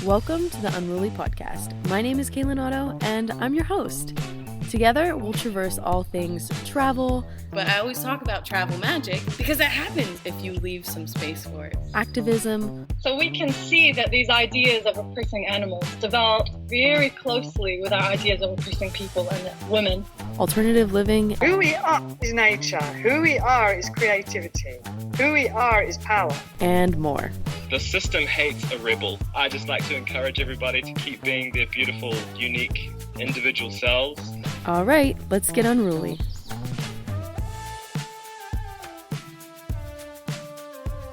Welcome to the Unruly podcast. My name is calenotto, and I'm your host. Together, we'll traverse all things travel, but I always talk about travel magic because it happens if you leave some space for it. Activism. So we can see that these ideas of oppressing animals develop very closely with our ideas of oppressing people and women. Alternative living. Who we are is nature. Who we are is creativity. Who we are is power. And more. The system hates a rebel. I just like to encourage everybody to keep being their beautiful, unique, individual selves. All right, let's get unruly.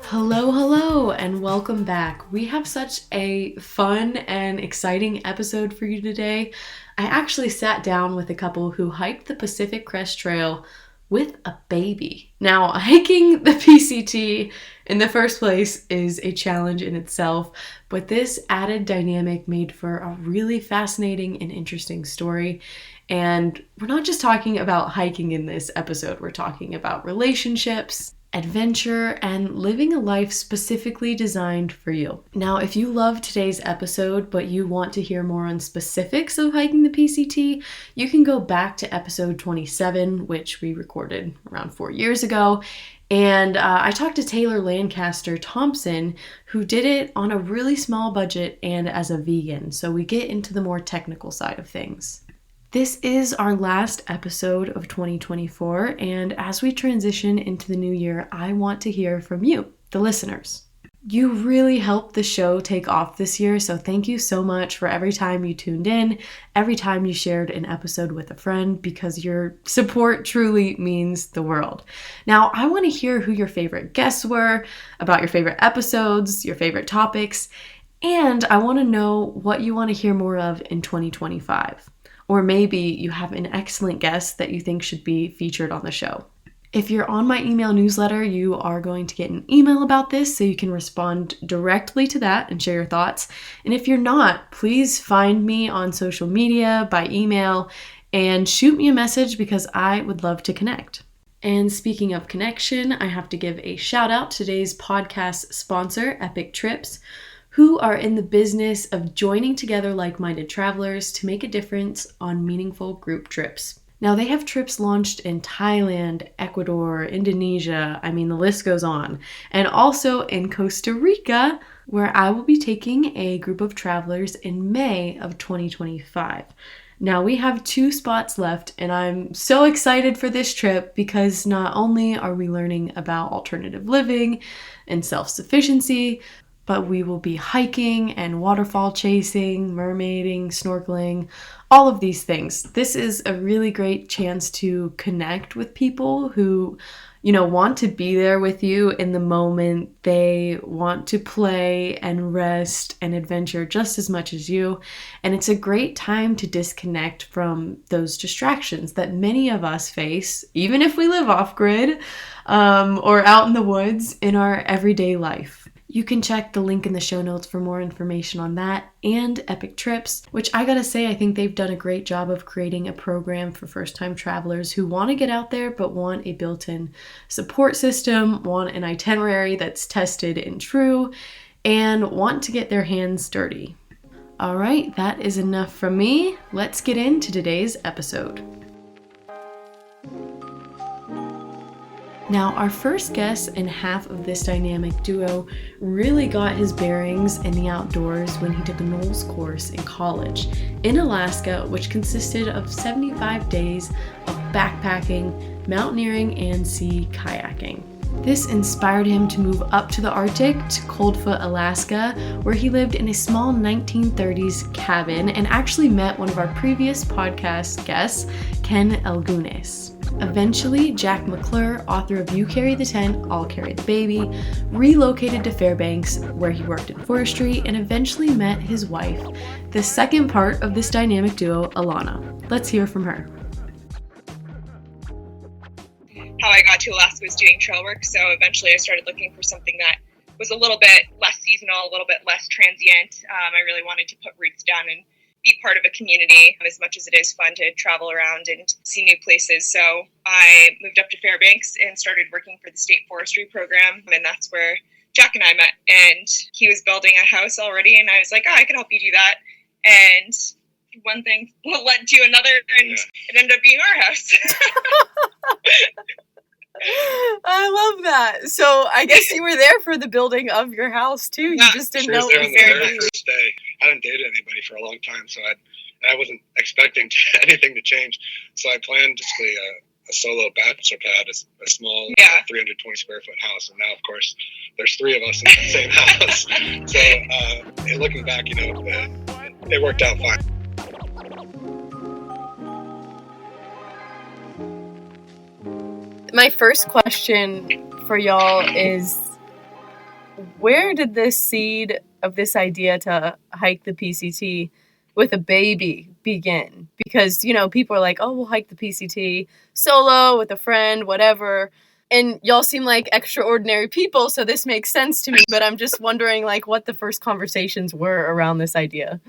Hello, and welcome back. We have such a fun and exciting episode for you today. I actually sat down with a couple who hiked the Pacific Crest Trail with a baby. Now, hiking the PCT in the first place is a challenge in itself, but this added dynamic made for a really fascinating and interesting story. And we're not just talking about hiking in this episode, we're talking about relationships, adventure, and living a life specifically designed for you. Now, if you love today's episode, but you want to hear more on specifics of hiking the PCT, you can go back to episode 27, which we recorded around 4 years ago. And I talked to Taylor Lancaster Thompson, who did it on a really small budget and as a vegan. So we get into the more technical side of things. This is our last episode of 2024, and as we transition into the new year, I want to hear from you, the listeners. You really helped the show take off this year, so thank you so much for every time you tuned in, every time you shared an episode with a friend, because your support truly means the world. Now, I want to hear who your favorite guests were, about your favorite episodes, your favorite topics, and I want to know what you want to hear more of in 2025. Or maybe you have an excellent guest that you think should be featured on the show. If you're on my email newsletter, you are going to get an email about this so you can respond directly to that and share your thoughts. And if you're not, please find me on social media, by email, and shoot me a message because I would love to connect. And speaking of connection, I have to give a shout out to today's podcast sponsor, Epic Trips, who are in the business of joining together like-minded travelers to make a difference on meaningful group trips. Now, they have trips launched in Thailand, Ecuador, Indonesia, the list goes on, and also in Costa Rica, where I will be taking a group of travelers in May of 2025. Now, we have 2 spots left, and I'm so excited for this trip because not only are we learning about alternative living and self-sufficiency, but we will be hiking and waterfall chasing, mermaiding, snorkeling, all of these things. This is a really great chance to connect with people who, want to be there with you in the moment. They want to play and rest and adventure just as much as you. And it's a great time to disconnect from those distractions that many of us face, even if we live off-grid or out in the woods in our everyday life. You can check the link in the show notes for more information on that and Epic Trips, which I gotta say, I think they've done a great job of creating a program for first-time travelers who want to get out there but want a built-in support system, want an itinerary that's tested and true, and want to get their hands dirty. All right, that is enough from me. Let's get into today's episode. Now, our first guest and half of this dynamic duo really got his bearings in the outdoors when he took a NOLS course in college in Alaska, which consisted of 75 days of backpacking, mountaineering, and sea kayaking. This inspired him to move up to the Arctic, to Coldfoot, Alaska, where he lived in a small 1930s cabin and actually met one of our previous podcast guests, Ken Algunes. Eventually, Jack McClure, author of You Carry the Tent, I'll Carry the Baby, relocated to Fairbanks, where he worked in forestry, and eventually met his wife, the second part of this dynamic duo, Alana. Let's hear from her. How I got to Alaska was doing trail work, so eventually I started looking for something that was a little bit less seasonal, a little bit less transient. I really wanted to put roots down and be part of a community as much as it is fun to travel around and see new places. So I moved up to Fairbanks and started working for the state forestry program, and that's where Jack and I met, and he was building a house already, and I was like, oh, I can help you do that. And one thing led to another, and it ended up being our house. I love that. So I guess you were there for the building of your house too. You just didn't know There it on was the going to very be. first day. I hadn't dated anybody for a long time, so I wasn't expecting anything to change. So I planned basically a solo bachelor pad, a small 320 square foot house, and now of course there's 3 of us in the same house. So looking back, it worked out fine. My first question for y'all is, where did this seed of this idea to hike the PCT with a baby begin? Because, people are like, oh, we'll hike the PCT solo with a friend, whatever. And y'all seem like extraordinary people, so this makes sense to me. But I'm just wondering, what the first conversations were around this idea.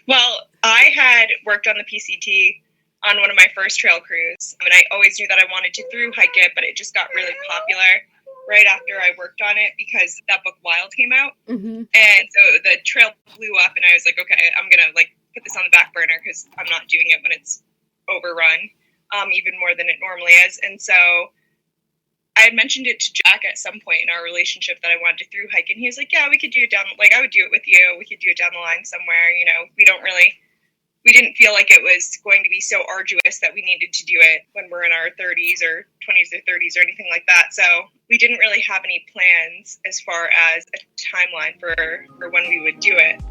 Well, I had worked on the PCT on one of my first trail crews. I mean, I always knew that I wanted to thru-hike it, but it just got really popular right after I worked on it because that book Wild came out. Mm-hmm. And so the trail blew up, and I was like, okay, I'm going to put this on the back burner because I'm not doing it when it's overrun, even more than it normally is. And so I had mentioned it to Jack at some point in our relationship that I wanted to thru-hike, and he was like, yeah, we could do it down, I would do it with you. We could do it down the line somewhere. We didn't feel like it was going to be so arduous that we needed to do it when we're in our 30s or 20s or 30s or anything like that. So we didn't really have any plans as far as a timeline for when we would do it.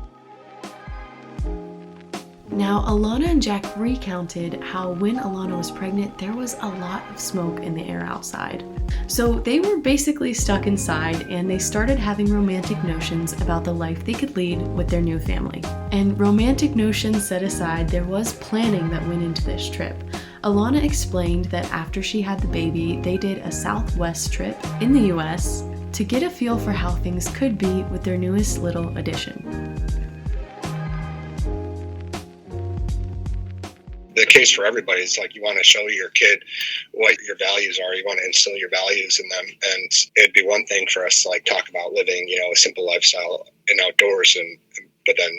Now, Alana and Jack recounted how when Alana was pregnant, there was a lot of smoke in the air outside. So they were basically stuck inside, and they started having romantic notions about the life they could lead with their new family. And romantic notions set aside, there was planning that went into this trip. Alana explained that after she had the baby, they did a Southwest trip in the US to get a feel for how things could be with their newest little addition. The case for everybody is you want to show your kid what your values are. You want to instill your values in them. And it'd be one thing for us to talk about living, a simple lifestyle in outdoors. But then,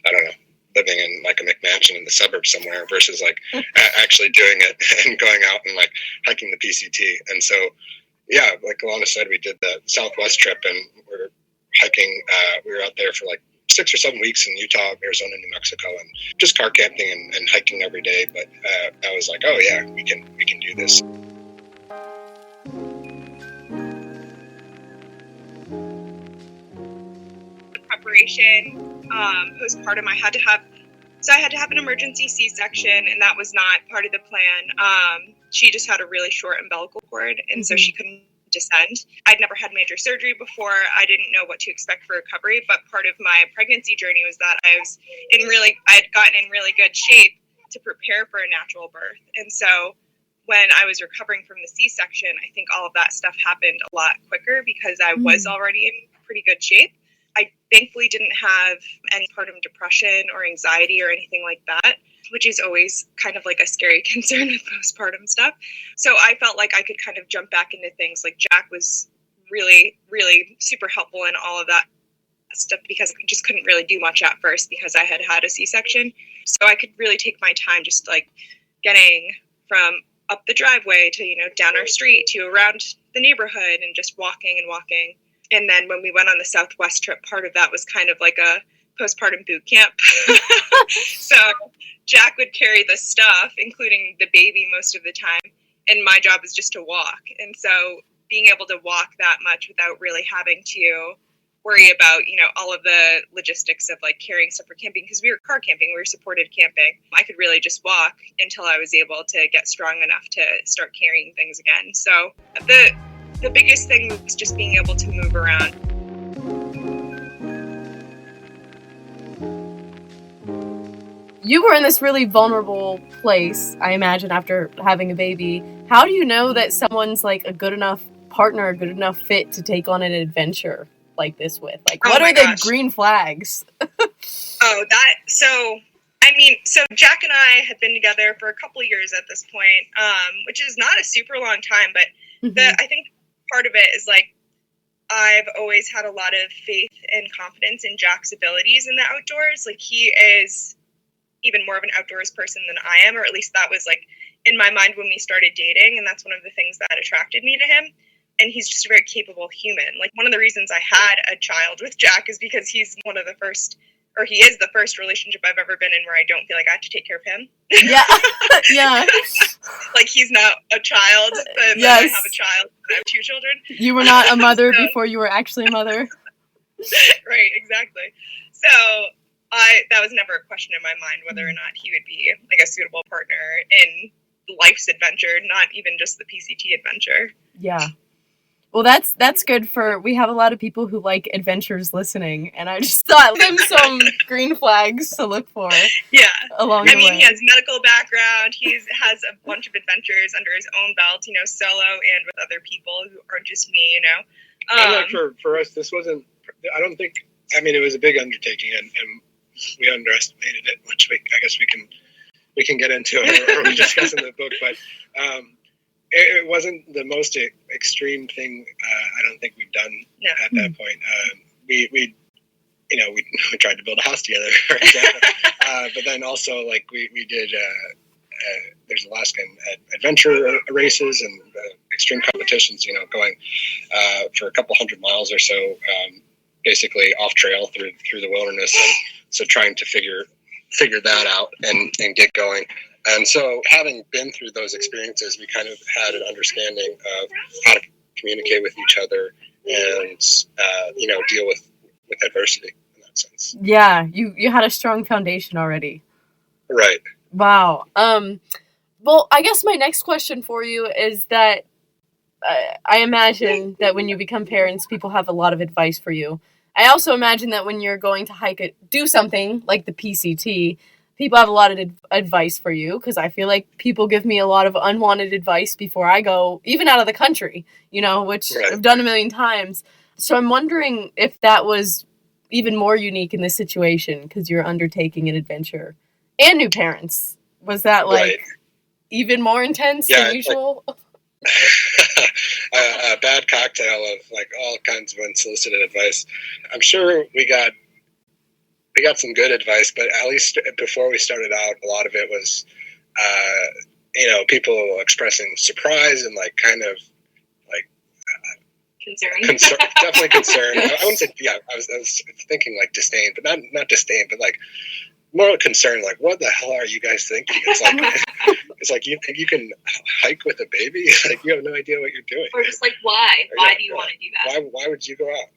I don't know, living in a McMansion in the suburbs somewhere versus actually doing it and going out and hiking the PCT. And so, yeah, like Alana said, we did the Southwest trip, and we're hiking. We were out there for 6 or 7 weeks in Utah, Arizona, New Mexico, and just car camping and hiking every day. But I was like, oh yeah, we can do this. Preparation, postpartum, I had to have an emergency C-section, and that was not part of the plan. She just had a really short umbilical cord, and so she couldn't descend. I'd never had major surgery before. I didn't know what to expect for recovery, but part of my pregnancy journey was that I had gotten in really good shape to prepare for a natural birth. And so when I was recovering from the C-section, I think all of that stuff happened a lot quicker because I was already in pretty good shape. I thankfully didn't have any postpartum depression or anxiety or anything like that, which is always kind of a scary concern with postpartum stuff. So I felt like I could kind of jump back into things. Jack was really, really super helpful in all of that stuff because I just couldn't really do much at first because I had had a C-section. So I could really take my time just getting from up the driveway to, down our street to around the neighborhood and just walking and walking. And then when we went on the Southwest trip, part of that was kind of like a postpartum boot camp. So Jack would carry the stuff, including the baby most of the time. And my job was just to walk. And so being able to walk that much without really having to worry about, all of the logistics of carrying stuff for camping, because we were car camping, we were supported camping. I could really just walk until I was able to get strong enough to start carrying things again. So the biggest thing was just being able to move around. You were in this really vulnerable place, I imagine, after having a baby. How do you know that someone's a good enough partner, a good enough fit to take on an adventure like this with? What are the green flags? So Jack and I had been together for a couple of years at this point, which is not a super long time, but I think part of it is like, I've always had a lot of faith and confidence in Jack's abilities in the outdoors. Like, he is even more of an outdoors person than I am, or at least that was like in my mind when we started dating. And that's one of the things that attracted me to him. And he's just a very capable human. Like, one of the reasons I had a child with Jack is because he's one of the first, or he is the first relationship I've ever been in where I don't feel like I have to take care of him. Yeah. Yeah. Like, he's not a child, but Yes. then I have a child, I have 2 children. You were not a mother before you were actually a mother. Right, exactly. So that was never a question in my mind whether or not he would be like a suitable partner in life's adventure, not even just the PCT adventure. Yeah. Well, that's good we have a lot of people who like adventures listening, and I just thought them some green flags to look for. Yeah. Along the way. He has medical background. He has a bunch of adventures under his own belt, solo and with other people who aren't just me, Like for us, this wasn't, I don't think, it was a big undertaking, and we underestimated it, which I guess we can get into or we discuss in the book, but it wasn't the most extreme thing I don't think we've done at that point. We tried to build a house together, for example. But then also like we did there's Alaskan adventure races and extreme competitions, going for a couple 100 miles or so, basically off trail through the wilderness, and so trying to figure that out and get going. And so having been through those experiences, we kind of had an understanding of how to communicate with each other and, deal with adversity in that sense. Yeah, you had a strong foundation already. Right. Wow. Well, I guess my next question for you is that I imagine that when you become parents, people have a lot of advice for you. I also imagine that when you're going to do something like the PCT, people have a lot of advice for you, because I feel like people give me a lot of unwanted advice before I go, even out of the country, which Right. I've done a million times. So I'm wondering if that was even more unique in this situation, because you're undertaking an adventure and new parents. Was that Right. even more intense than usual? A bad cocktail of like all kinds of unsolicited advice. I'm sure we got some good advice, but at least before we started out, a lot of it was, people expressing surprise and like kind of like Concern. definitely concern. I wouldn't say, I was thinking like disdain, but not disdain, but like more concern. Like, what the hell are you guys thinking? It's like you think you can hike with a baby? Like, you have no idea what you're doing. Or just like, why? Why do you want to do that? Why would you go out?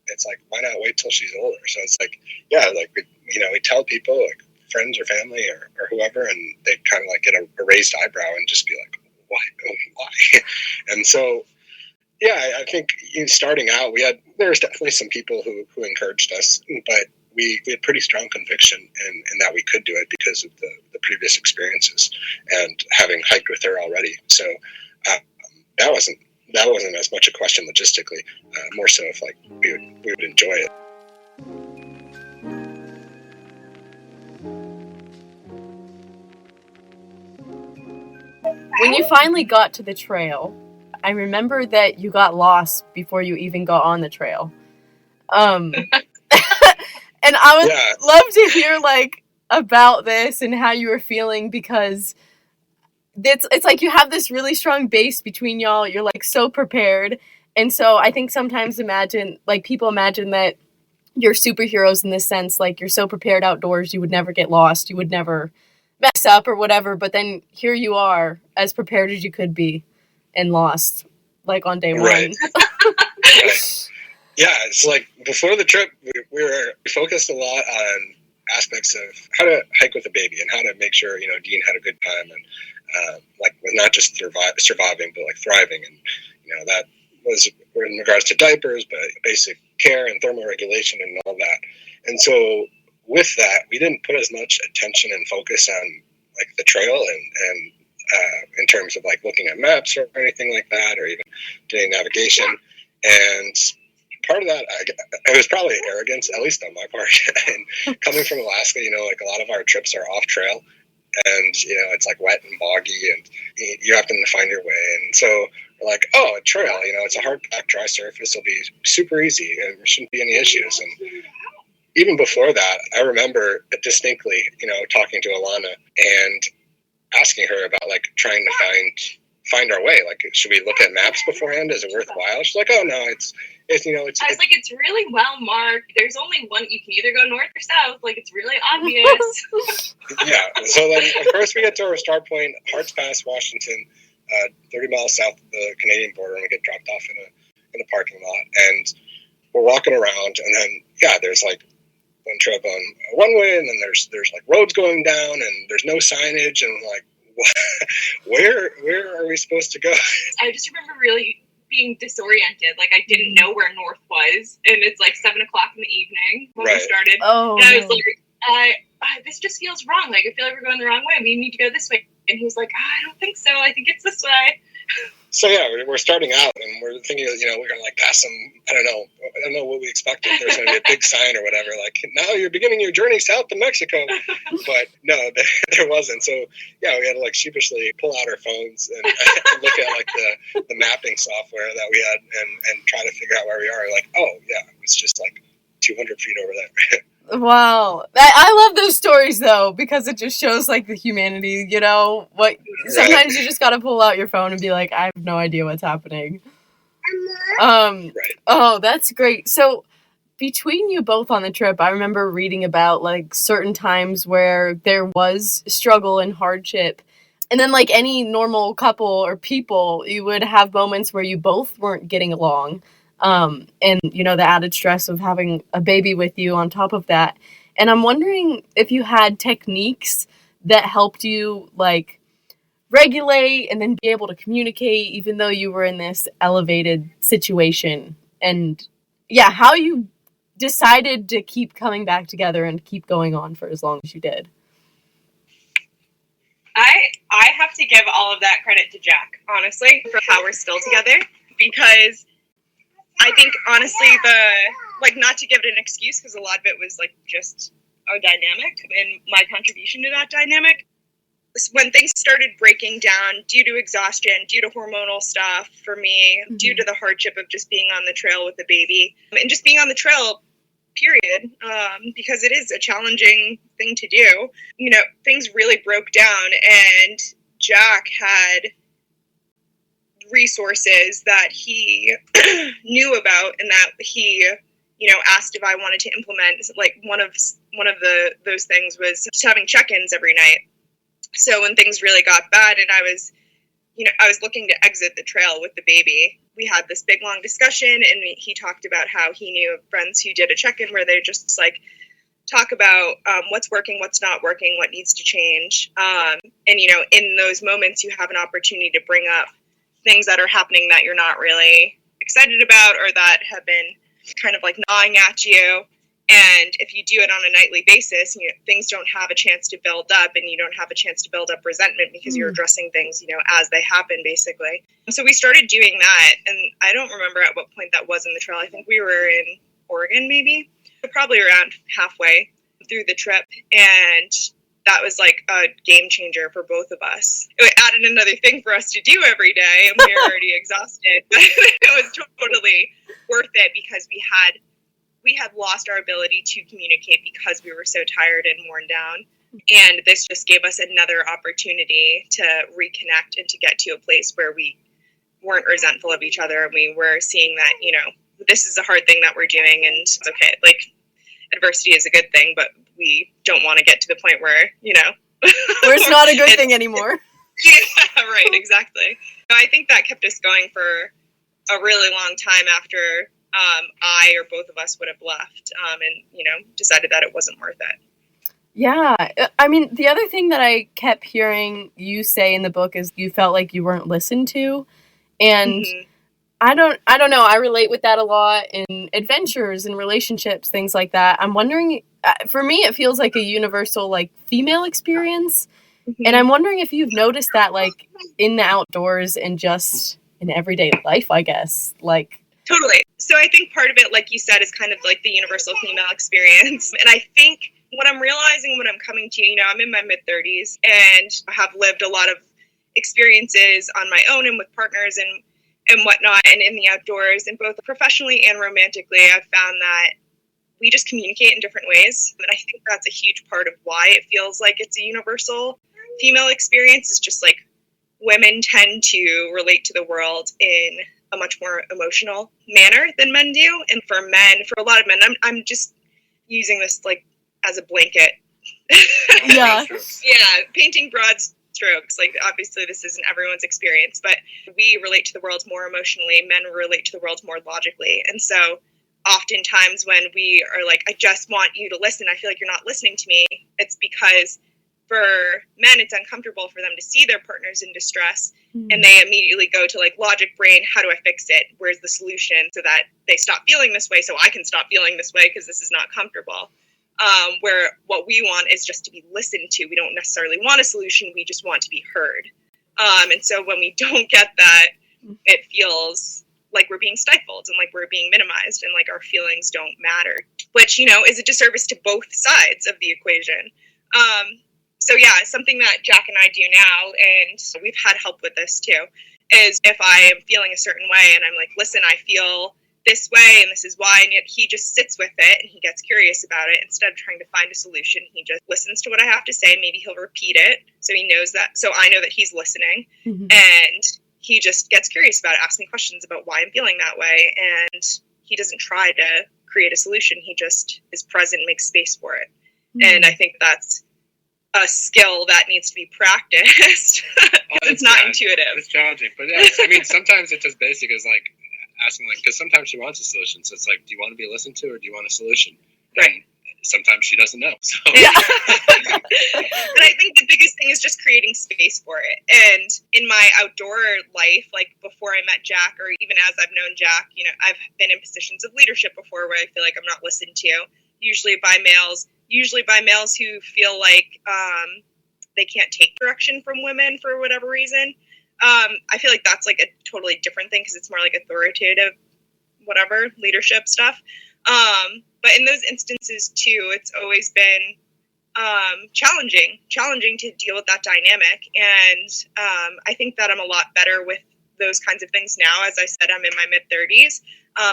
It's like, why not wait till she's older? So it's like, we tell people, like friends or family or whoever, and they kind of like get a raised eyebrow and just be like, why? And so, I think starting out, there was definitely some people who encouraged us, but we had pretty strong conviction in that we could do it because of the previous experiences and having hiked with her already. So that wasn't as much a question logistically, more so if like we would enjoy it. When you finally got to the trail, I remember that you got lost before you even got on the trail. And I would love to hear about this and how you were feeling, because it's like you have this really strong base between y'all. You're so prepared. And so I think sometimes people imagine that you're superheroes in this sense, like you're so prepared outdoors, you would never get lost, you would never mess up or whatever. But then here you are, as prepared as you could be, and lost on day one. Right. Yeah, it's like before the trip, we focused a lot on aspects of how to hike with a baby and how to make sure Dean had a good time and was not just surviving but thriving, and that was in regards to diapers, but basic care and thermal regulation and all that. And so with that, we didn't put as much attention and focus on the trail and in terms of looking at maps or anything like that, or even doing navigation. And part of that, it was probably arrogance, at least on my part. And coming from Alaska, a lot of our trips are off trail, and it's wet and boggy, and you have to find your way. And so We're like, oh, a trail, it's a hard packed dry surface. It'll be super easy and there shouldn't be any issues. And even before that, I remember distinctly, talking to Alana and asking her about like trying to find our way. Like, should we look at maps beforehand? Is it worthwhile? She's like, oh no, it's I was like, it's really well marked. There's only one. You can either go north or south. Like, it's really obvious. Yeah. So then, of course, we get to our start point, Harts Pass, Washington, 30 miles south of the Canadian border, and we get dropped off in a parking lot. And we're walking around, and then there's like one trail going one way, and then there's like roads going down, and there's no signage, and we're like, where are we supposed to go? I just remember really being disoriented. Like, I didn't know where north was, and it's like 7:00 in the evening when we started. Oh, and I was like, this just feels wrong. Like, I feel like we're going the wrong way. We need to go this way. And he was like, I don't think so. I think it's this way. So we're starting out, and we're thinking, we're gonna like pass some. I don't know what we expected. There's gonna be a big sign or whatever, like, now you're beginning your journey south to Mexico. But no, there wasn't. So we had to like sheepishly pull out our phones and look at like the mapping software that we had and try to figure out where we are. Like, oh yeah, it's just like 200 feet over there. Wow. I love those stories, though, because it just shows, like, the humanity, sometimes you just gotta pull out your phone and be like, I have no idea what's happening. Right. Oh, that's great. So, between you both on the trip, I remember reading about, like, certain times where there was struggle and hardship. And then, like any normal couple or people, you would have moments where you both weren't getting along. And, the added stress of having a baby with you on top of that. And I'm wondering if you had techniques that helped you, like, regulate and then be able to communicate even though you were in this elevated situation. And, how you decided to keep coming back together and keep going on for as long as you did. I have to give all of that credit to Jack, honestly, for how we're still together, because I think, honestly, not to give it an excuse, because a lot of it was, like, just our dynamic and my contribution to that dynamic. When things started breaking down due to exhaustion, due to hormonal stuff for me, due to the hardship of just being on the trail with the baby, and just being on the trail, period, because it is a challenging thing to do, things really broke down, and Jack had resources that he knew about and that he asked if I wanted to implement. Like, one of those things was just having check-ins every night. So when things really got bad and I was looking to exit the trail with the baby, we had this big long discussion, and he talked about how he knew of friends who did a check-in where they just like talk about what's working, what's not working, what needs to change. And in those moments you have an opportunity to bring up things that are happening that you're not really excited about or that have been kind of like gnawing at you. And if you do it on a nightly basis, things don't have a chance to build up, and you don't have a chance to build up resentment because you're addressing things, as they happen, basically. So we started doing that, and I don't remember at what point that was in the trail. I think we were in Oregon, maybe, probably around halfway through the trip. And that was like a game changer for both of us. It added another thing for us to do every day, and we were already exhausted. But it was totally worth it because we had lost our ability to communicate because we were so tired and worn down. And this just gave us another opportunity to reconnect and to get to a place where we weren't resentful of each other, and we were seeing that, this is a hard thing that we're doing, and it's okay. Like, adversity is a good thing, but we don't want to get to the point where, where it's not a good thing anymore. Yeah, right, exactly. I think that kept us going for a really long time after I or both of us would have left, and, decided that it wasn't worth it. Yeah. I mean, the other thing that I kept hearing you say in the book is you felt like you weren't listened to. And I don't know. I relate with that a lot in adventures and relationships, things like that. I'm wondering, for me, it feels like a universal, like, female experience. And I'm wondering if you've noticed that, like, in the outdoors and just in everyday life, I guess. Like, totally. So I think part of it, like you said, is kind of like the universal female experience. And I think what I'm realizing when I'm coming to, I'm in my mid-30s and have lived a lot of experiences on my own and with partners. And, and whatnot, and in the outdoors, and both professionally and romantically, I've found that we just communicate in different ways. And I think that's a huge part of why it feels like it's a universal female experience, is just like women tend to relate to the world in a much more emotional manner than men do. And for men, for a lot of men, I'm just using this like as a blanket. Yeah. Yeah, painting broad strokes. Like, obviously this isn't everyone's experience, but we relate to the world more emotionally. Men relate to the world more logically. And so oftentimes when we are like, I just want you to listen, I feel like you're not listening to me, it's because for men, it's uncomfortable for them to see their partners in distress, and they immediately go to like logic brain, how do I fix it? Where's the solution so that they stop feeling this way, so I can stop feeling this way because this is not comfortable. Where what we want is just to be listened to. We don't necessarily want a solution, we just want to be heard. And so when we don't get that, it feels like we're being stifled and like we're being minimized and like our feelings don't matter, which, you know, is a disservice to both sides of the equation. So yeah, something that Jack and I do now, and we've had help with this too, is if I am feeling a certain way and I'm like, listen, I feel this way and this is why, and yet he just sits with it and he gets curious about it. Instead of trying to find a solution, he just listens to what I have to say. Maybe he'll repeat it so he knows that, so I know that he's listening. And he just gets curious about it, asks me questions about why I'm feeling that way, and he doesn't try to create a solution. He just is present, makes space for it. And I think that's a skill that needs to be practiced. It's not intuitive. It's challenging, but yeah, I mean, sometimes it's as basic as like asking, like, because sometimes she wants a solution, so it's like, do you want to be listened to or do you want a solution? Right. And sometimes she doesn't know. So yeah. And I think the biggest thing is just creating space for it. And in my outdoor life, like before I met Jack, or even as I've known Jack, you know, I've been in positions of leadership before where I feel like I'm not listened to, usually by males who feel like they can't take direction from women for whatever reason. I feel like that's like a totally different thing because it's more like authoritative, whatever, leadership stuff. But in those instances too, it's always been challenging to deal with that dynamic. And I think that I'm a lot better with those kinds of things now. As I said, I'm in my mid-30s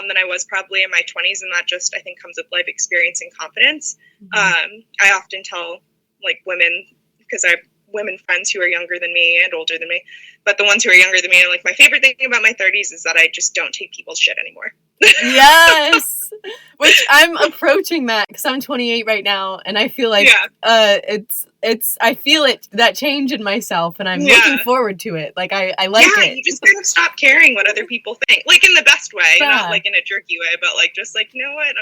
than I was probably in my 20s. And that just, I think, comes with life experience and confidence. I often tell like women, because I have women friends who are younger than me and older than me, but the ones who are younger than me, I'm like, my favorite thing about my 30s is that I just don't take people's shit anymore. Yes, which I'm approaching that because I'm 28 right now, and I feel like it's I feel it, that change in myself, and I'm looking forward to it. Like I like it. You just kind of stop caring what other people think, like in the best way, not like in a jerky way, but like just like, you know what,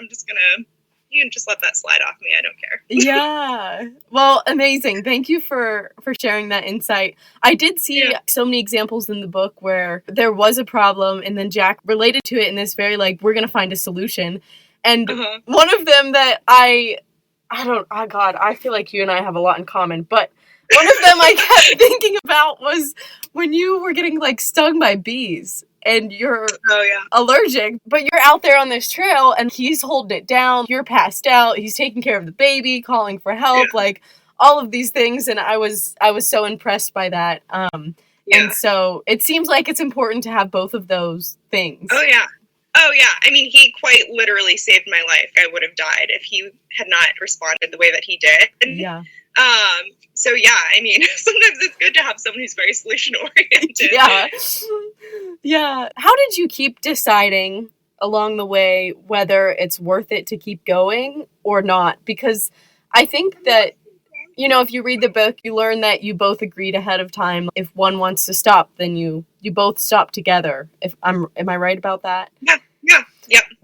you can just let that slide off me. I don't care. Yeah. Well, amazing. Thank you for sharing that insight. I did see so many examples in the book where there was a problem and then Jack related to it in this very like, we're going to find a solution. And one of them that I feel like you and I have a lot in common, but one of them I kept thinking about was when you were getting like stung by bees. And you're allergic, but you're out there on this trail and he's holding it down. You're passed out. He's taking care of the baby, calling for help, like all of these things. And I was so impressed by that. And so it seems like it's important to have both of those things. Oh, yeah. I mean, he quite literally saved my life. I would have died if he had not responded the way that he did. Yeah. So yeah, I mean, sometimes it's good to have someone who's very solution oriented. Yeah. How did you keep deciding along the way whether it's worth it to keep going or not? Because I think that, you know, if you read the book, you learn that you both agreed ahead of time. If one wants to stop, then you both stop together. Am I right about that? Yeah.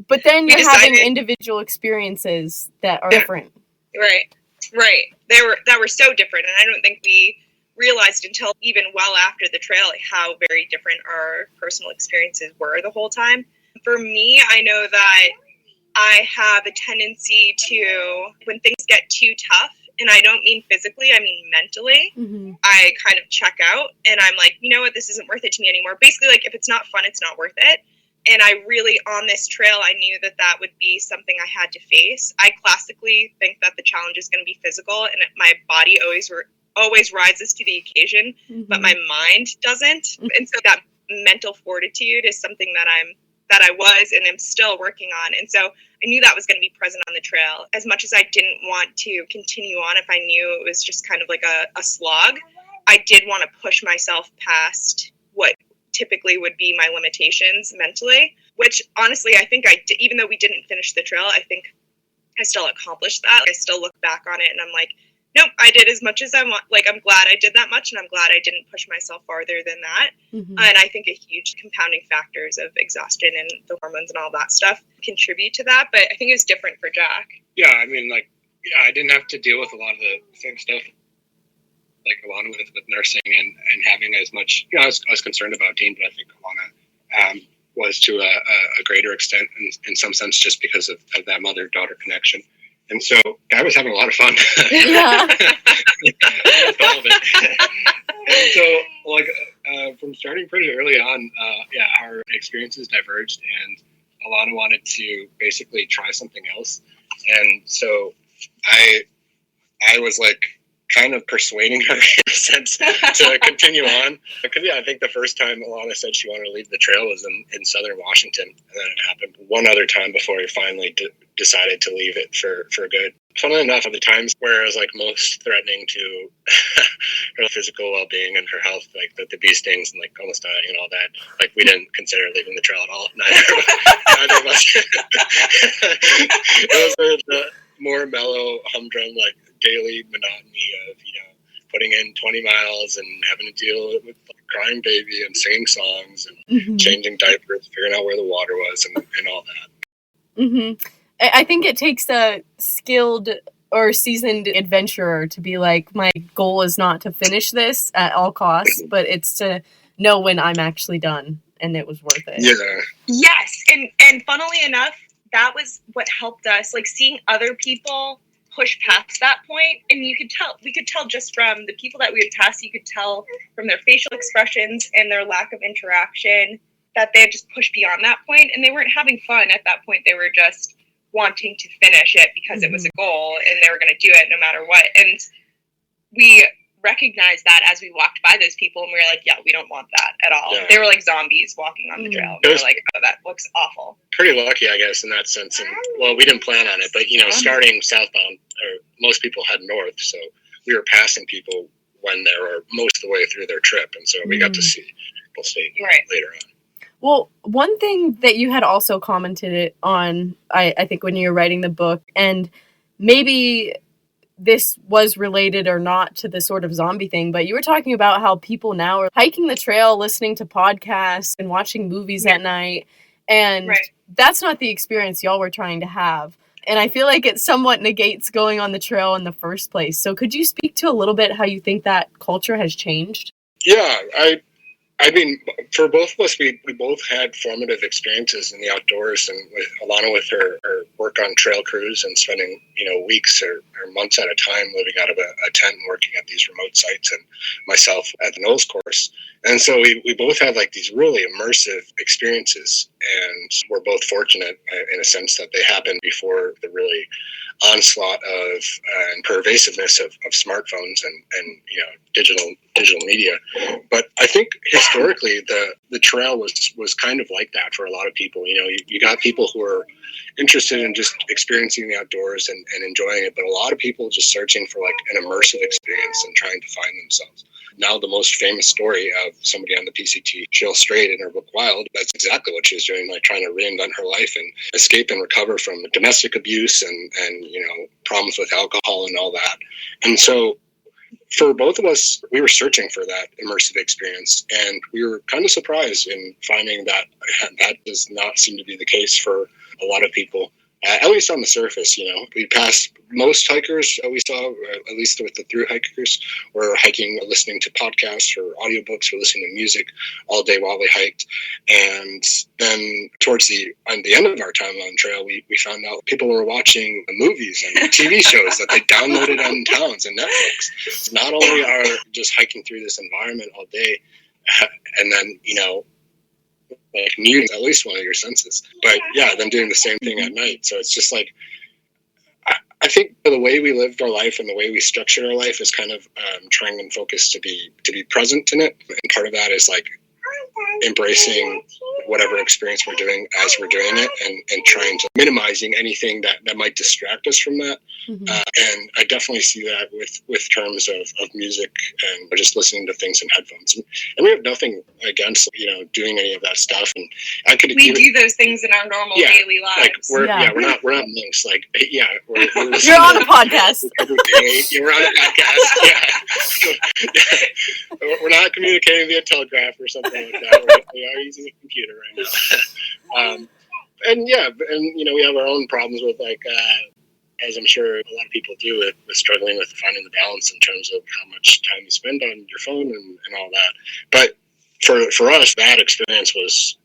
But then you're having individual experiences that are different. Right. That were so different, and I don't think we realized until even well after the trail how very different our personal experiences were the whole time. For me, I know that I have a tendency to, when things get too tough, and I don't mean physically, I mean mentally, I kind of check out, and I'm like, you know what, this isn't worth it to me anymore. Basically, like, if it's not fun, it's not worth it. And I really, on this trail, I knew that would be something I had to face. I classically think that the challenge is going to be physical, and my body always rises to the occasion, but my mind doesn't. And so that mental fortitude is something that I was and am still working on. And so I knew that was going to be present on the trail. As much as I didn't want to continue on if I knew it was just kind of like a slog, I did want to push myself past what typically would be my limitations mentally, which honestly, I think even though we didn't finish the trail, I think I still accomplished that. I still look back on it and I'm like, nope, I did as much as I want. Like, I'm glad I did that much, and I'm glad I didn't push myself farther than that. Mm-hmm. And I think a huge compounding factors of exhaustion and the hormones and all that stuff contribute to that. But I think it's different for Jack. Yeah, I mean, like, yeah, I didn't have to deal with a lot of the same stuff, like Alana with nursing and having as much, I was concerned about Dean, but I think Alana was to a greater extent in some sense just because of that mother-daughter connection. And so I was having a lot of fun. Yeah. All of it. And so, like, from starting pretty early on, our experiences diverged, and Alana wanted to basically try something else. And so I was like kind of persuading her in a sense to continue on. Because, I think the first time Alana said she wanted to leave the trail was in southern Washington. And then it happened one other time before we finally decided to leave it for good. Funnily enough, at the times where it was like most threatening to her physical well-being and her health, like the bee stings and like almost dying and all that, like we didn't consider leaving the trail at all. Neither of us. It was the more mellow, humdrum, like daily monotony of, putting in 20 miles and having to deal with like, crying baby and singing songs and changing diapers, figuring out where the water was and all that. Mm-hmm. I think it takes a skilled or seasoned adventurer to be like, my goal is not to finish this at all costs, but it's to know when I'm actually done and it was worth it. Yeah. Yes. And funnily enough, that was what helped us, like seeing other people push past that point. And we could tell just from the people that we had passed, you could tell from their facial expressions and their lack of interaction that they had just pushed beyond that point, and they weren't having fun at that point. They were just wanting to finish it because it was a goal and they were going to do it no matter what. And we recognized that as we walked by those people, and we were like, yeah, we don't want that at all. Yeah. They were like zombies walking on the trail. We were like, oh, that looks awful. Pretty lucky, I guess, in that sense. And well, we didn't plan on it, but starting southbound, or most people head north, so we were passing people when they were most of the way through their trip, and so we got to see people stay later on. Well, one thing that you had also commented on, I think when you were writing the book, and maybe this was related or not to the sort of zombie thing, but you were talking about how people now are hiking the trail, listening to podcasts and watching movies at night. And that's not the experience y'all were trying to have. And I feel like it somewhat negates going on the trail in the first place. So could you speak to a little bit how you think that culture has changed? Yeah, I mean, for both of us, we both had formative experiences in the outdoors, and with Alana with her work on trail crews and spending, weeks or months at a time living out of a tent and working at these remote sites, and myself at the nose course. And so we both had like these really immersive experiences, and we're both fortunate in a sense that they happened before the really onslaught of and pervasiveness of smartphones and digital media. But I think historically the trail was kind of like that for a lot of people. You got people who are interested in just experiencing the outdoors and enjoying it, but a lot of people just searching for like an immersive experience and trying to find themselves. Now the most famous story of somebody on the PCT, Jill Straight, in her book Wild, that's exactly what she was doing, like trying to reinvent her life and escape and recover from domestic abuse and problems with alcohol and all that. And so for both of us, we were searching for that immersive experience, and we were kind of surprised in finding that does not seem to be the case for a lot of people. At least on the surface, we passed most hikers we saw, at least with the Thru-Hikers, were hiking, listening to podcasts or audiobooks or listening to music all day while we hiked. And then towards the end of our time on trail, we found out people were watching movies and TV shows that they downloaded on towns and Netflix. So not only are just hiking through this environment all day, and then, like muting at least one of your senses, but then doing the same thing at night. So it's just like, I think the way we lived our life and the way we structured our life is kind of trying and focused to be present in it. And part of that is like embracing whatever experience we're doing as we're doing it, and trying to minimizing anything that might distract us from that. And I definitely see that with terms of music and just listening to things in headphones. And we have nothing against, doing any of that stuff. And I could do those things in our normal daily lives. Like we're not monks. Like we're You're on a podcast. Every day. We're on a podcast. Yeah. We're not communicating via telegraph or something like that. We are using a computer right now. And we have our own problems with as I'm sure a lot of people do, with struggling with finding the balance in terms of how much time you spend on your phone and all that. But for us, that experience was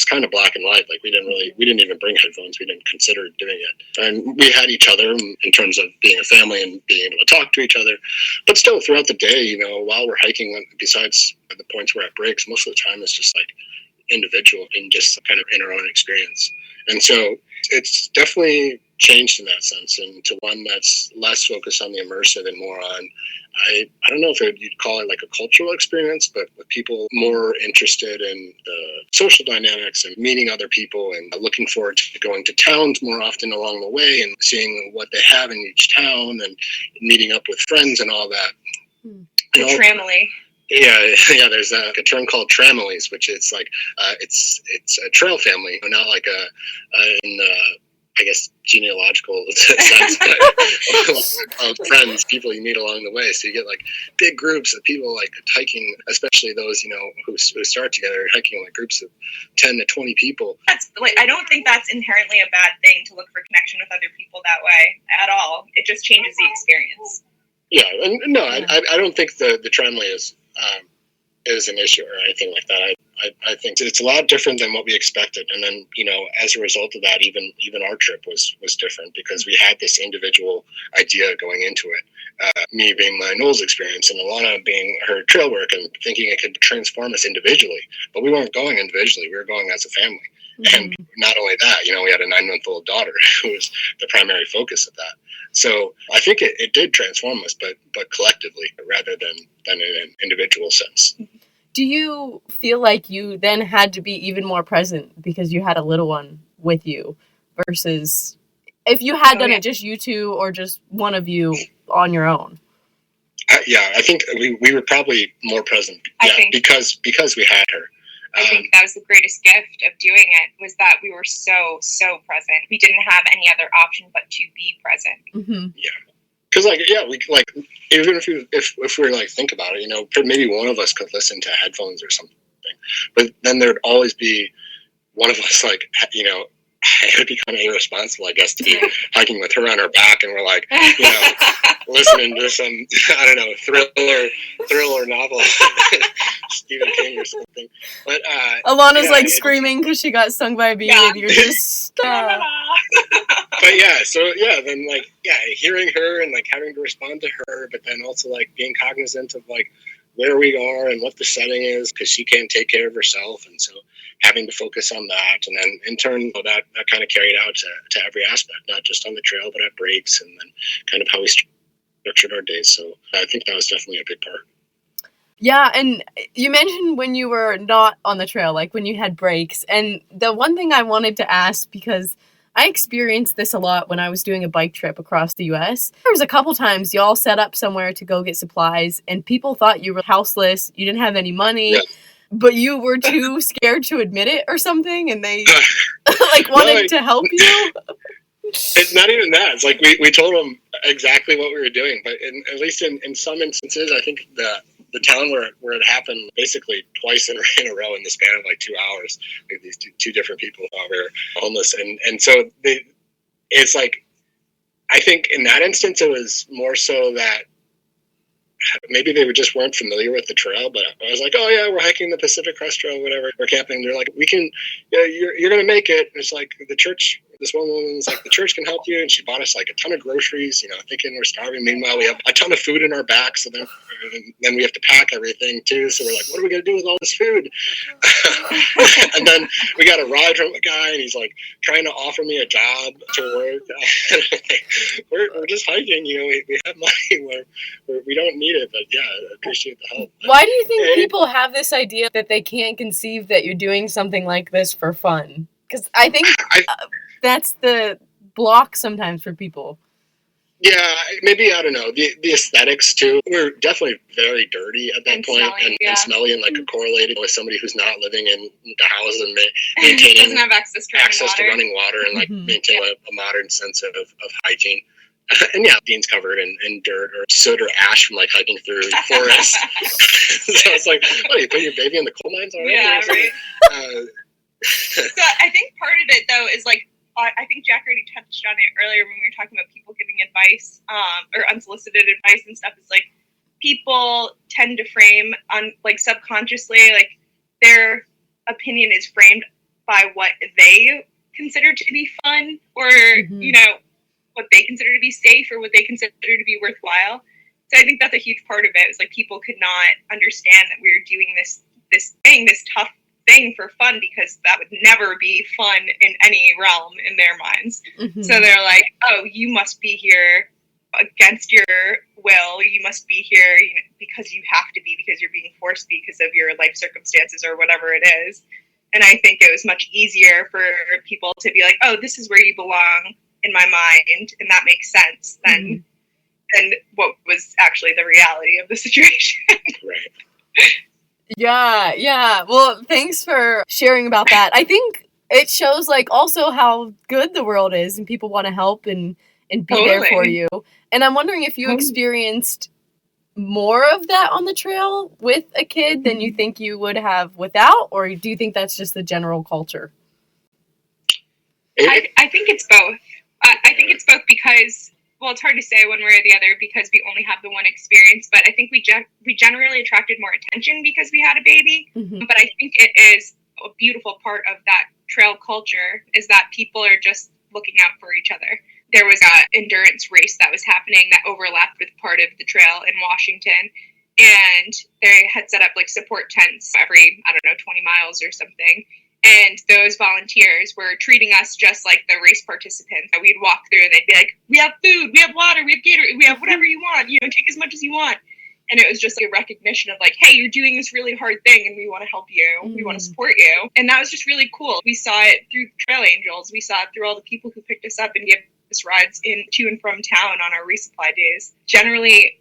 kind of black and white. Like we didn't even bring headphones. We didn't consider doing it. And we had each other in terms of being a family and being able to talk to each other. But still, throughout the day, while we're hiking, besides the points where it breaks, most of the time it's just like individual and just kind of in our own experience. And so it's definitely changed in that sense, and to one that's less focused on the immersive and more on, I don't know if you'd call it like a cultural experience, but with people more interested in the social dynamics and meeting other people and looking forward to going to towns more often along the way and seeing what they have in each town and meeting up with friends and all that. The tramily. Yeah. There's a term called tramilies, which is like it's a trail family, not like I guess genealogical sense, but of friends, people you meet along the way. So you get like big groups of people like hiking, especially those who start together, hiking like groups of 10 to 20 people. That's I don't think that's inherently a bad thing to look for connection with other people that way at all. It just changes the experience. Yeah, and no, I don't think the tramway is an issue or anything like that. I think it's a lot different than what we expected. And then, as a result of that, even our trip was different because we had this individual idea going into it. Me being my Knowles experience and Alana being her trail work and thinking it could transform us individually. But we weren't going individually. We were going as a family. And not only that, we had a 9-month-old daughter who was the primary focus of that. So I think it did transform us, but collectively rather than in an individual sense. Do you feel like you then had to be even more present because you had a little one with you versus if you had done it just you two or just one of you on your own? I think we were probably more present. Because we had her. I think that was the greatest gift of doing it, was that we were so present. We didn't have any other option but to be present. Mm-hmm. Yeah. Because we even if we think about it, maybe one of us could listen to headphones or something, but then there'd always be one of us it would be kind of irresponsible, I guess, to be hiking with her on her back, and we're listening to some, I don't know, thriller novel, Stephen King or something. But Alana's screaming because she got stung by a bee, and you're just. But then hearing her and having to respond to her, but then also being cognizant of where we are and what the setting is, because she can't take care of herself, and so having to focus on that, and then in turn that kind of carried out to every aspect, not just on the trail but at breaks, and then kind of how we structured our days. So I think that was definitely a big part. Yeah, and you mentioned when you were not on the trail, when you had breaks, and the one thing I wanted to ask, because I experienced this a lot when I was doing a bike trip across the U.S. There was a couple times y'all set up somewhere to go get supplies, and people thought you were houseless, you didn't have any money, but you were too scared to admit it or something, and they wanted to help you. It's not even that. It's we told them exactly what we were doing, but at least in some instances, I think the town where it happened basically twice in a row in the span of 2 hours, these two different people were homeless, and so it's I think in that instance it was more so that maybe they just weren't familiar with the trail, but I was oh yeah, we're hiking the Pacific Crest Trail, whatever, we're camping. They're we can, you're gonna make it. And it's the church this one woman's like, the church can help you. And she bought us like a ton of groceries, thinking we're starving. Meanwhile, we have a ton of food in our back. So then we have to pack everything too. So we're like, what are we going to do with all this food? And then we got a ride from a guy and he's like trying to offer me a job to work. we're just hiking, we have money where we don't need it, but yeah, I appreciate the help. Why do you think people have this idea that they can't conceive that you're doing something like this for fun? Because I think that's the block sometimes for people. Yeah, maybe, I don't know, the aesthetics too. We're definitely very dirty at that point, and smelly, and like correlated with somebody who's not living in the house and maintaining doesn't have access to running water and like maintain a modern sense of hygiene. And yeah, beans covered in dirt or soot or ash from like hiking through forests. So it's like, what, you put your baby in the coal mines already? Yeah, right. So I think part of it though is like, I think Jack already touched on it earlier when we were talking about people giving advice, or unsolicited advice and stuff. It's like people tend to frame like subconsciously, like their opinion is framed by what they consider to be fun, or what they consider to be safe, or what they consider to be worthwhile. So I think that's a huge part of it. It's like people could not understand that we were doing this tough thing for fun, because that would never be fun in any realm in their minds. So they're like, oh, you must be here against your will, you must be here because you have to be, because you're being forced because of your life circumstances or whatever it is. And I think it was much easier for people to be like, oh, this is where you belong in my mind, and that makes sense, than what was actually the reality of the situation. Right. Yeah. Well, thanks for sharing about that. I think it shows like also how good the world is, and people want to help and be there for you. And I'm wondering if you experienced more of that on the trail with a kid than you think you would have without, or do you think that's just the general culture? I think it's both. I think it's both because, well, it's hard to say one way or the other because we only have the one experience, but I think we generally attracted more attention because we had a baby. But I think it is a beautiful part of that trail culture is that people are just looking out for each other. There was an endurance race that was happening that overlapped with part of the trail in Washington, and they had set up like support tents every, 20 miles or something. And those volunteers were treating us just like the race participants. We'd walk through and they'd be like, we have food, we have water, we have Gatorade, we have whatever you want, take as much as you want. And it was just like a recognition of like, hey, you're doing this really hard thing and we want to help you. We want to support you. And that was just really cool. We saw it through Trail Angels. We saw it through all the people who picked us up and gave us rides to and from town on our resupply days. Generally,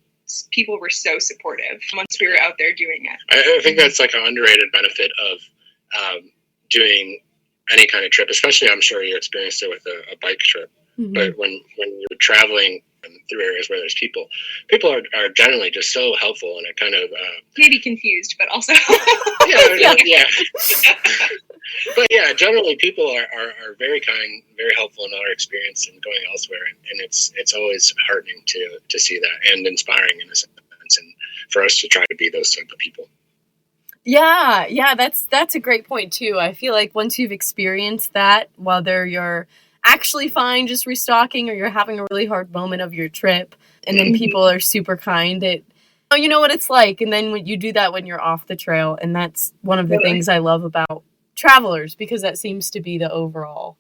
people were so supportive once we were out there doing it. I think that's like an underrated benefit of doing any kind of trip, especially I'm sure you experienced it with a bike trip. But when you're traveling through areas where there's people are generally just so helpful, and it kind of maybe confused, but also yeah. But yeah, generally people are very kind, very helpful in our experience and going elsewhere, and it's always heartening to see that, and inspiring in a sense, and for us to try to be those type of people. Yeah, that's a great point too. I feel like once you've experienced that, whether you're actually fine just restocking or you're having a really hard moment of your trip, and then people are super kind, you know what it's like. And then when you do that when you're off the trail, and that's one of the things I love about travelers, because that seems to be the overall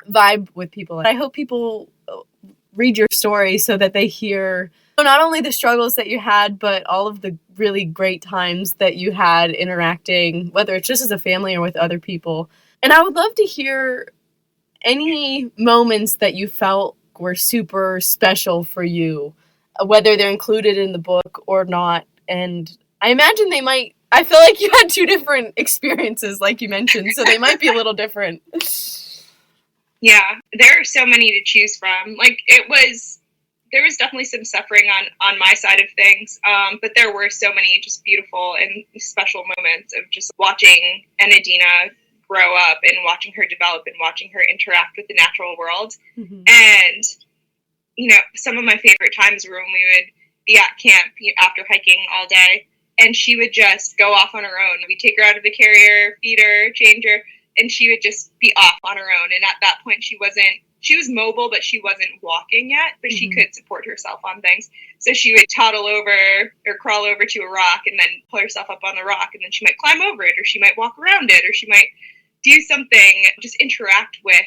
vibe with people. I hope people read your story so that they hear not only the struggles that you had, but all of the really great times that you had interacting, whether it's just as a family or with other people. And I would love to hear any moments that you felt were super special for you, whether they're included in the book or not. And I imagine I feel like you had two different experiences, like you mentioned, so they might be a little different. Yeah, there are so many to choose from. There was definitely some suffering on my side of things, but there were so many just beautiful and special moments of just watching Enadina grow up and watching her develop and watching her interact with the natural world. And, some of my favorite times were when we would be at camp after hiking all day, and she would just go off on her own. We'd take her out of the carrier, feed her, change her, and she would just be off on her own. And at that point, she was mobile, but she wasn't walking yet, but she could support herself on things. So she would toddle over or crawl over to a rock and then pull herself up on the rock, and then she might climb over it, or she might walk around it, or she might do something, just interact with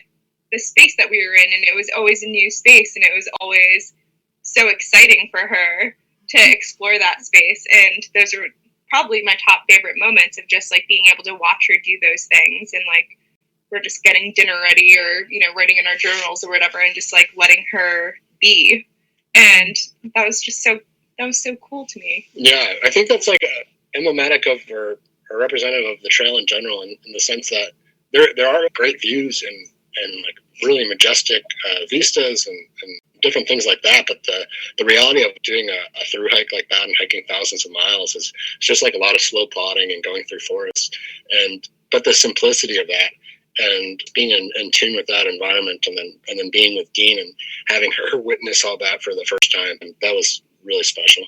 the space that we were in. And it was always a new space, and it was always so exciting for her to explore that space. And those are probably my top favorite moments, of just like being able to watch her do those things, and like we're just getting dinner ready, or writing in our journals or whatever, and just like letting her be. And that was so cool to me. Yeah, I think that's like emblematic of or representative of the trail in general, in the sense that there are great views and like really majestic vistas and different things like that, but the reality of doing a through hike like that and hiking thousands of miles is just like a lot of slow plodding and going through forests, but the simplicity of that and being in tune with that environment, and then being with Dean and having her witness all that for the first time, and that was really special.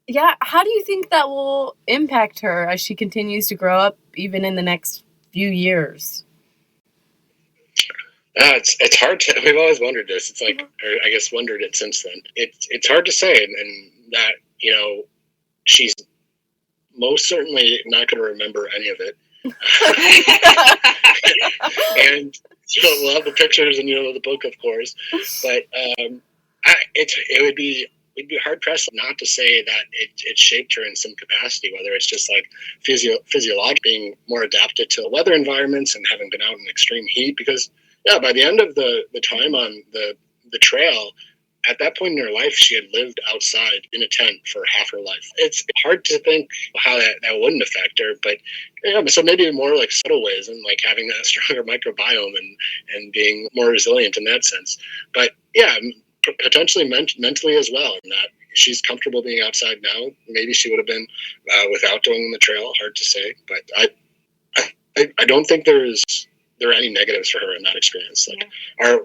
Yeah, how do you think that will impact her as she continues to grow up, even in the next few years? It's hard to. We've always wondered this. It's like, or I guess wondered it since then. It's hard to say, and that she's most certainly not going to remember any of it. And we'll have the pictures and the book, of course. But we'd be hard pressed not to say that it shaped her in some capacity, whether it's just like physiological, being more adapted to weather environments and having been out in extreme heat. Because by the end of the time on the trail, at that point in her life, she had lived outside in a tent for half her life. It's hard to think how that wouldn't affect her, but so maybe more like subtle ways, and like having that stronger microbiome and being more resilient in that sense. But potentially mentally as well, in that she's comfortable being outside now. Maybe she would have been without doing the trail. Hard to say, but I don't think there are any negatives for her in that experience. Like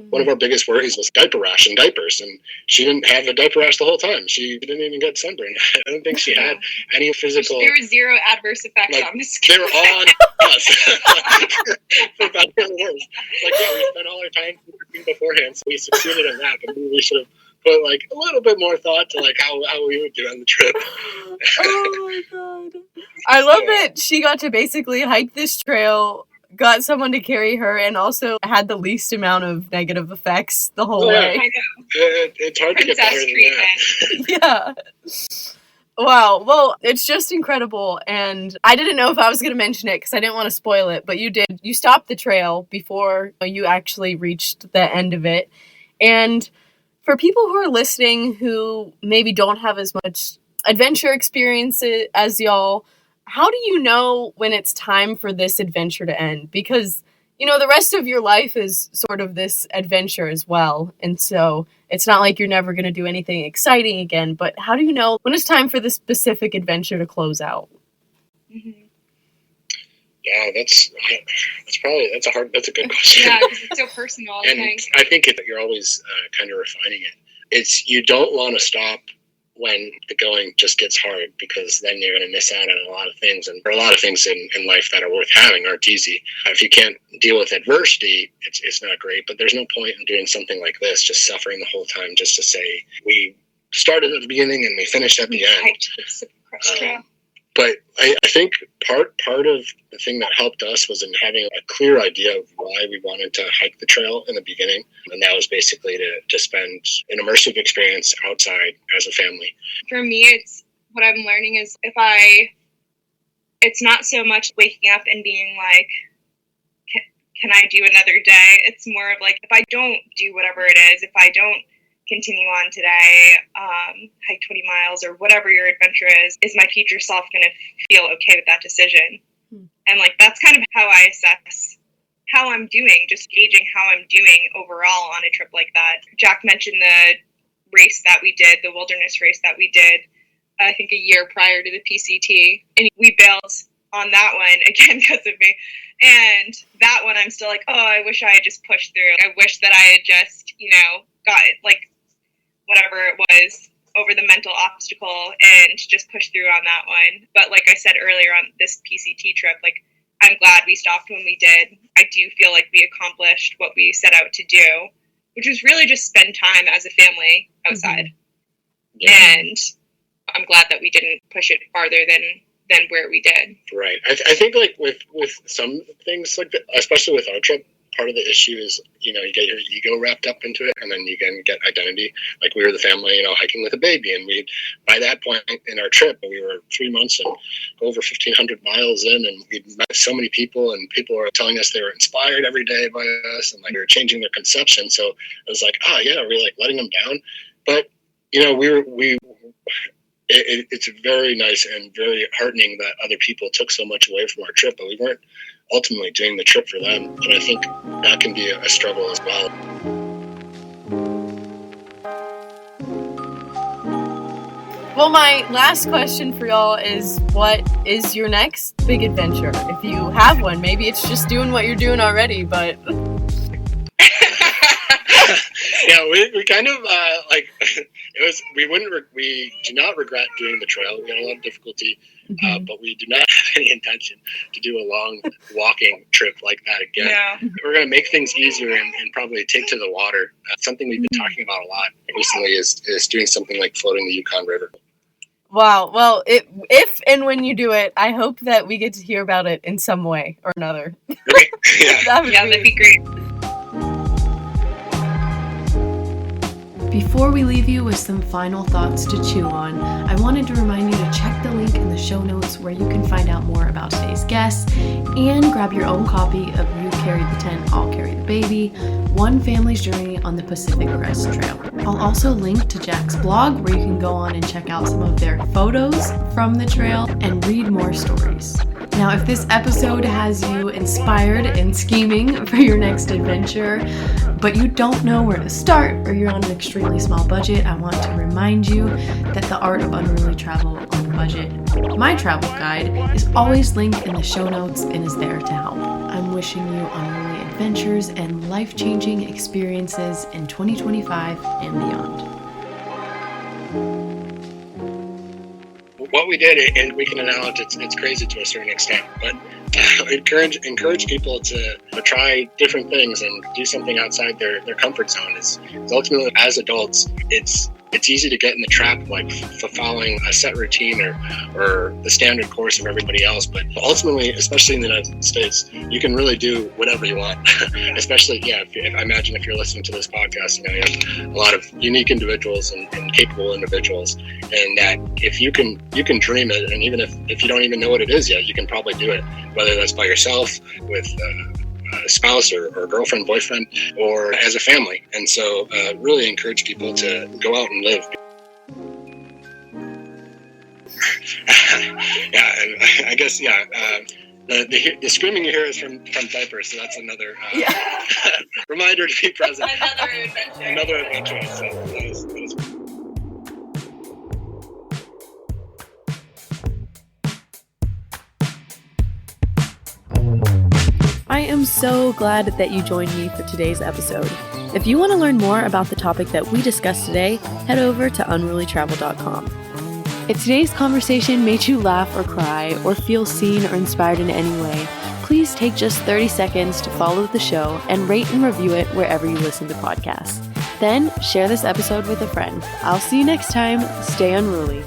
one of our biggest worries was diaper rash and diapers, and she didn't have a diaper rash the whole time. She didn't even get sunburned. I don't think she had any physical. There were zero adverse effects on the skin. They were on us. For better or worse. Like, we spent all our time beforehand, so we succeeded in that. But maybe we should have put like a little bit more thought to like how we would do on the trip. Oh my god! I love that she got to basically hike this trail, got someone to carry her, and also had the least amount of negative effects the whole way. I know. It's hard to get better than Yeah. that. Wow. Well, it's just incredible. And I didn't know if I was going to mention it because I didn't want to spoil it, but you did. You stopped the trail before you actually reached the end of it. And for people who are listening who maybe don't have as much adventure experience as y'all, how do you know when it's time for this adventure to end? Because, the rest of your life is sort of this adventure as well. And so it's not like you're never going to do anything exciting again. But how do you know when it's time for this specific adventure to close out? Mm-hmm. Yeah, that's a good question. Yeah, because it's so personal. I think you're always kind of refining it. It's, you don't want to stop when the going just gets hard, because then you're going to miss out on a lot of things. And there are a lot of things in life that are worth having aren't easy. If you can't deal with adversity, it's not great. But there's no point in doing something like this, just suffering the whole time, just to say we started at the beginning and we finished at the end. Pacific Crest Trail. But I think part of the thing that helped us was in having a clear idea of why we wanted to hike the trail in the beginning. And that was basically to spend an immersive experience outside as a family. For me, it's what I'm learning is it's not so much waking up and being like, can I do another day? It's more of like, if I don't do whatever it is, if I don't continue on today, hike 20 miles or whatever your adventure is my future self going to feel okay with that decision? And like, that's kind of how I assess how I'm doing, just gauging how I'm doing overall on a trip like that. Jack mentioned the race that we did, the wilderness race that we did, I think a year prior to the PCT. And we bailed on that one again because of me. And that one, I'm still like, oh, I wish I had just pushed through. I wish that I had just, got it, like, whatever it was, over the mental obstacle and just push through on that one. But like I said earlier on this PCT trip, like, I'm glad we stopped when we did. I do feel like we accomplished what we set out to do, which was really just spend time as a family outside. And I'm glad that we didn't push it farther than where we did. Right. I think like with some things like that, especially with our trip, part of the issue is, you get your ego wrapped up into it, and then you can get identity. Like we were the family, hiking with a baby, and by that point in our trip, we were 3 months and over 1,500 miles in, and we met so many people, and people were telling us they were inspired every day by us, and like we were changing their conception. So it was like, we're like letting them down. But, it's very nice and very heartening that other people took so much away from our trip, but we weren't ultimately doing the trip for them. And I think that can be a struggle as well. Well, my last question for y'all is, what is your next big adventure? If you have one, maybe it's just doing what you're doing already, but... Yeah, we kind of we do not regret doing the trail. We had a lot of difficulty, but we do not have any intention to do a long walking trip like that again. Yeah. We're going to make things easier and probably take to the water. Something we've been talking about a lot recently is doing something like floating the Yukon River. Wow. Well, if and when you do it, I hope that we get to hear about it in some way or another. Great. Yeah. That'd be great. Before we leave you with some final thoughts to chew on, I wanted to remind you to check the link in the show notes where you can find out more about today's guests and grab your own copy of You Carry the Tent, I'll Carry the Baby, One Family's Journey on the Pacific Crest Trail. I'll also link to Jack's blog where you can go on and check out some of their photos from the trail and read more stories. Now, if this episode has you inspired and scheming for your next adventure, but you don't know where to start or you're on an extremely small budget, I want to remind you that the Art of Unruly Travel on a Budget, my travel guide, is always linked in the show notes and is there to help. I'm wishing you unruly adventures and life-changing experiences in 2025 and beyond. What we did, and we can acknowledge it's crazy to a certain extent, but encourage people to try different things and do something outside their comfort zone. Is ultimately, as adults, it's easy to get in the trap of like following a set routine or the standard course of everybody else. But ultimately, especially in the United States, you can really do whatever you want. Especially, I imagine if you're listening to this podcast, you have a lot of unique individuals and capable individuals, and that if you can dream it, and even if you don't even know what it is yet, you can probably do it, whether that's by yourself, with a spouse or girlfriend, boyfriend, or as a family. And so really encourage people to go out and live. And I guess, the screaming you hear is from diapers, so that's another reminder to be present. Another adventure. So that is I am so glad that you joined me for today's episode. If you want to learn more about the topic that we discussed today, head over to unrulytravel.com. If today's conversation made you laugh or cry or feel seen or inspired in any way, please take just 30 seconds to follow the show and rate and review it wherever you listen to podcasts. Then share this episode with a friend. I'll see you next time. Stay unruly.